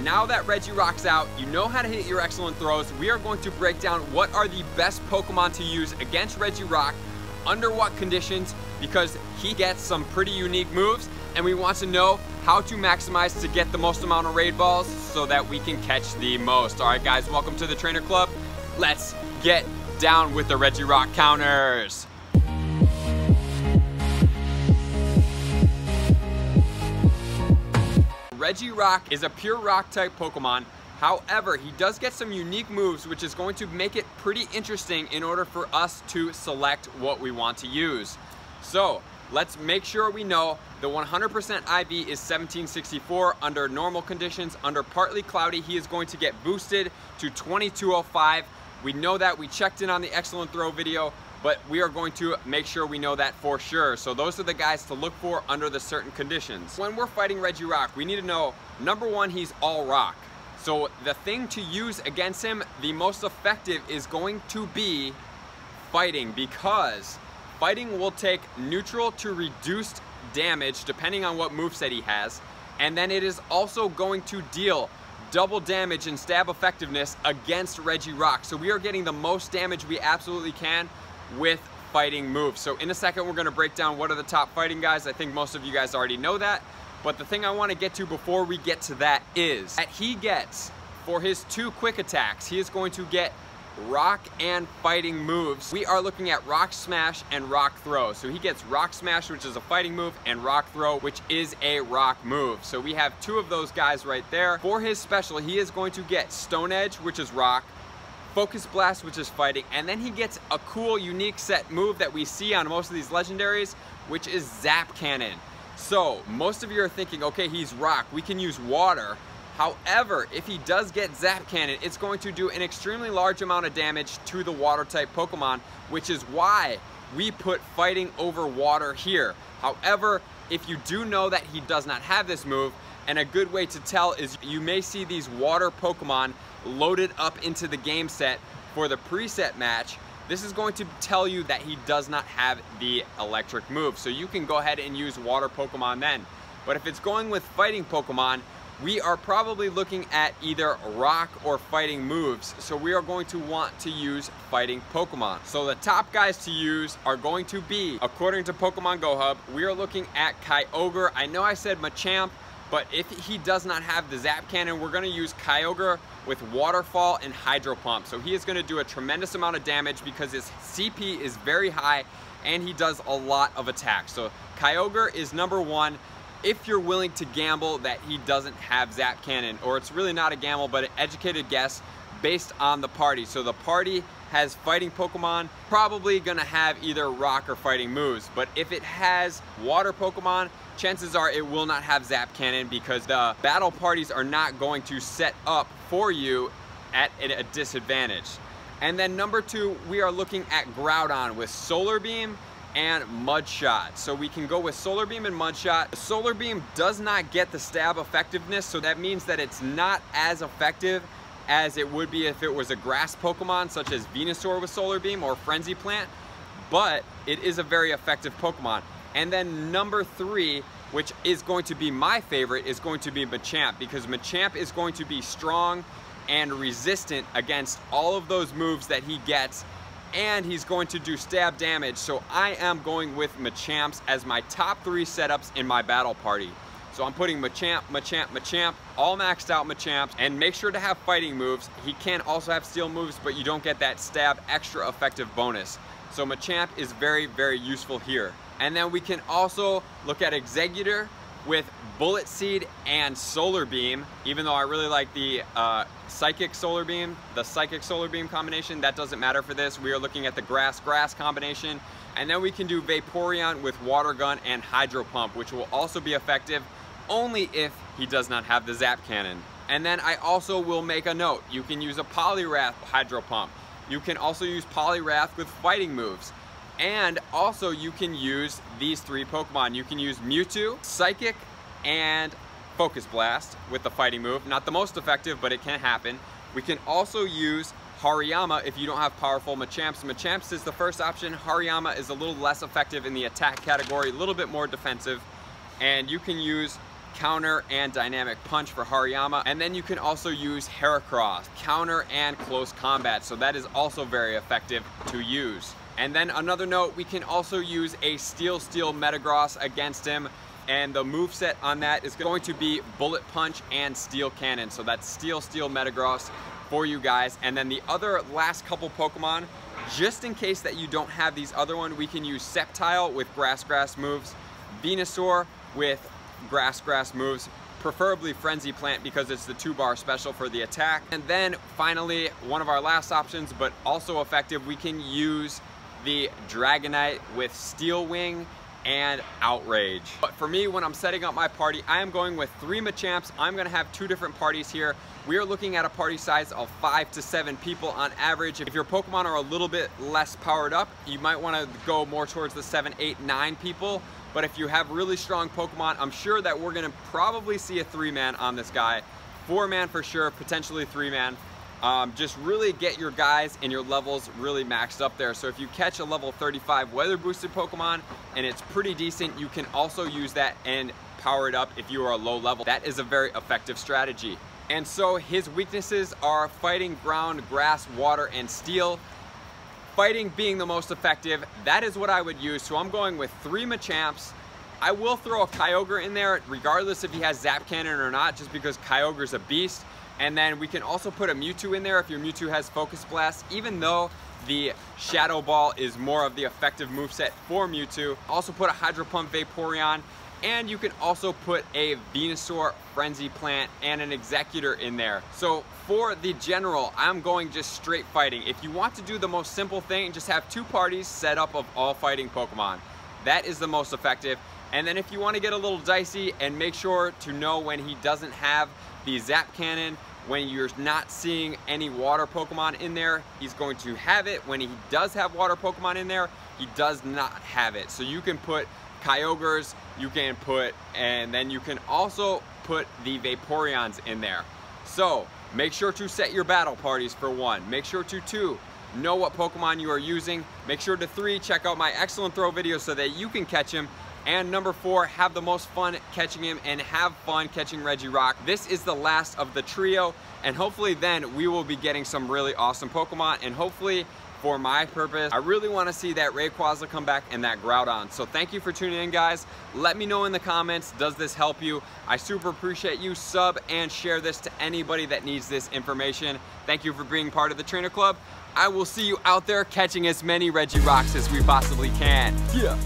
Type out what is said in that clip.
now that Regirock's out, you know how to hit your excellent throws. We are going to break down what are the best Pokemon to use against Regirock, under what conditions, because he gets some pretty unique moves, and we want to know how to maximize to get the most amount of raid balls so that we can catch the most. All right, guys, welcome to the Trainer Club. Let's get down with the Regirock counters. Regirock is a pure rock type Pokemon. However, he does get some unique moves, which is going to make it pretty interesting in order for us to select what we want to use. So let's make sure we know the 100% IV is 1764 under normal conditions. Under partly cloudy, he is going to get boosted to 2205. We know that, we checked in on the excellent throw video, but we are going to make sure we know that for sure. So those are the guys to look for under the certain conditions. When we're fighting Regirock, we need to know, number one, he's all rock. So the thing to use against him, the most effective, is going to be fighting, because fighting will take neutral to reduced damage depending on what moveset he has, and then it is also going to deal double damage and stab effectiveness against Regirock. So we are getting the most damage we absolutely can with fighting moves. So in a second, we're going to break down what are the top fighting guys. I think most of you guys already know that, but the thing I want to get to before we get to that is that he gets, for his 2 quick attacks, he is going to get rock and fighting moves. We are looking at Rock Smash and Rock Throw. So he gets Rock Smash, which is a fighting move, and Rock Throw, which is a rock move. So we have 2 of those guys right there. For his special, he is going to get Stone Edge, which is rock, Focus Blast, which is fighting, and then he gets a cool unique set move that we see on most of these legendaries, which is Zap Cannon. So most of you are thinking, okay, he's rock, we can use water. However, if he does get Zap Cannon, it's going to do an extremely large amount of damage to the water type Pokemon, which is why we put fighting over water here. However, if you do know that he does not have this move, and a good way to tell is you may see these water Pokemon loaded up into the game set for the preset match. This is going to tell you that he does not have the electric move. So you can go ahead and use water Pokemon then. But if it's going with fighting Pokemon, we are probably looking at either rock or fighting moves. So we are going to want to use fighting Pokemon. So the top guys to use are going to be, according to Pokemon Go Hub, we are looking at Kyogre. I know I said Machamp, but if he does not have the Zap Cannon, we're going to use Kyogre with Waterfall and Hydro Pump. So he is going to do a tremendous amount of damage because his CP is very high and he does a lot of attacks. So Kyogre is number 1 if you're willing to gamble that he doesn't have Zap Cannon, or it's really not a gamble but an educated guess based on the party. So the party has fighting Pokemon, probably going to have either rock or fighting moves. But if it has water Pokemon, chances are it will not have Zap Cannon because the battle parties are not going to set up for you at a disadvantage. And then number 2, we are looking at Groudon with Solar Beam and Mud Shot. So we can go with Solar Beam and Mud Shot. Solar Beam does not get the stab effectiveness, so that means that it's not as effective as it would be if it was a grass Pokemon such as Venusaur with Solar Beam or Frenzy Plant, but it is a very effective Pokemon. And then number 3, which is going to be my favorite, is going to be Machamp, because Machamp is going to be strong and resistant against all of those moves that he gets, and he's going to do stab damage. So I am going with Machamps as my top 3 setups in my battle party. So I'm putting Machamp, Machamp, Machamp, all maxed out Machamps, and make sure to have fighting moves. He can also have steel moves, but you don't get that stab extra effective bonus. So Machamp is very, very useful here. And then we can also look at Exeggutor with Bullet Seed and Solar Beam, even though I really like the Psychic Solar Beam, the Psychic Solar Beam combination. That doesn't matter for this. We are looking at the Grass-Grass combination. And then we can do Vaporeon with Water Gun and Hydro Pump, which will also be effective only if he does not have the Zap Cannon. And then I also will make a note. You can use a Poliwrath Hydro Pump. You can also use Poliwrath with fighting moves. And also you can use these 3 Pokemon. You can use Mewtwo, Psychic, and Focus Blast with the fighting move. Not the most effective, but it can happen. We can also use Hariyama if you don't have powerful Machamps. Machamps is the first option. Hariyama is a little less effective in the attack category, a little bit more defensive. And you can use Counter and Dynamic Punch for Hariyama. And then you can also use Heracross, Counter and Close Combat. So that is also very effective to use. And then another note, we can also use a Steel Metagross against him. And the moveset on that is going to be Bullet Punch and Steel Cannon. So that's Steel Metagross for you guys. And then the other last couple Pokemon, just in case that you don't have these other ones, we can use Sceptile with Grass moves, Venusaur with Grass moves, preferably Frenzy Plant because it's the 2-bar special for the attack. And then finally, one of our last options, but also effective, we can use the Dragonite with Steel Wing and Outrage. But for me, when I'm setting up my party, I am going with 3 Machamps. I'm gonna have 2 different parties here. We are looking at a party size of 5 to 7 people on average. If your Pokemon are a little bit less powered up, you might wanna go more towards the 7, 8, 9 people. But if you have really strong Pokemon, I'm sure that we're gonna probably see a 3-man on this guy. 4-man for sure, potentially 3-man. Just really get your guys and your levels really maxed up there. So if you catch a level 35 weather boosted Pokemon and it's pretty decent, you can also use that and power it up if you are a low level. That is a very effective strategy. And so his weaknesses are Fighting, Ground, Grass, Water, and Steel. Fighting being the most effective, that is what I would use. So I'm going with 3 Machamps. I will throw a Kyogre in there regardless if he has Zap Cannon or not, just because Kyogre's a beast. And then we can also put a Mewtwo in there if your Mewtwo has Focus Blast, even though the Shadow Ball is more of the effective moveset for Mewtwo. Also put a Hydro Pump Vaporeon, and you can also put a Venusaur, Frenzy Plant, and an Executor in there. So for the general, I'm going just straight fighting. If you want to do the most simple thing, just have 2 parties set up of all fighting Pokemon. That is the most effective. And then if you want to get a little dicey and make sure to know when he doesn't have the Zap Cannon, when you're not seeing any water Pokemon in there, he's going to have it. When he does have water Pokemon in there, he does not have it. So you can put Kyogres, you can put, and then you can also put the Vaporeons in there. So make sure to set your battle parties for 1. Make sure to 2, know what Pokemon you are using. Make sure to 3, check out my excellent throw video so that you can catch him. And number 4, have the most fun catching him and have fun catching Regirock. This is the last of the trio, and hopefully then we will be getting some really awesome Pokemon, and hopefully for my purpose, I really want to see that Rayquaza come back and that Groudon. So thank you for tuning in, guys. Let me know in the comments, does this help you? I super appreciate you. Sub and share this to anybody that needs this information. Thank you for being part of the Trainer Club. I will see you out there catching as many Regirocks as we possibly can. Yeah.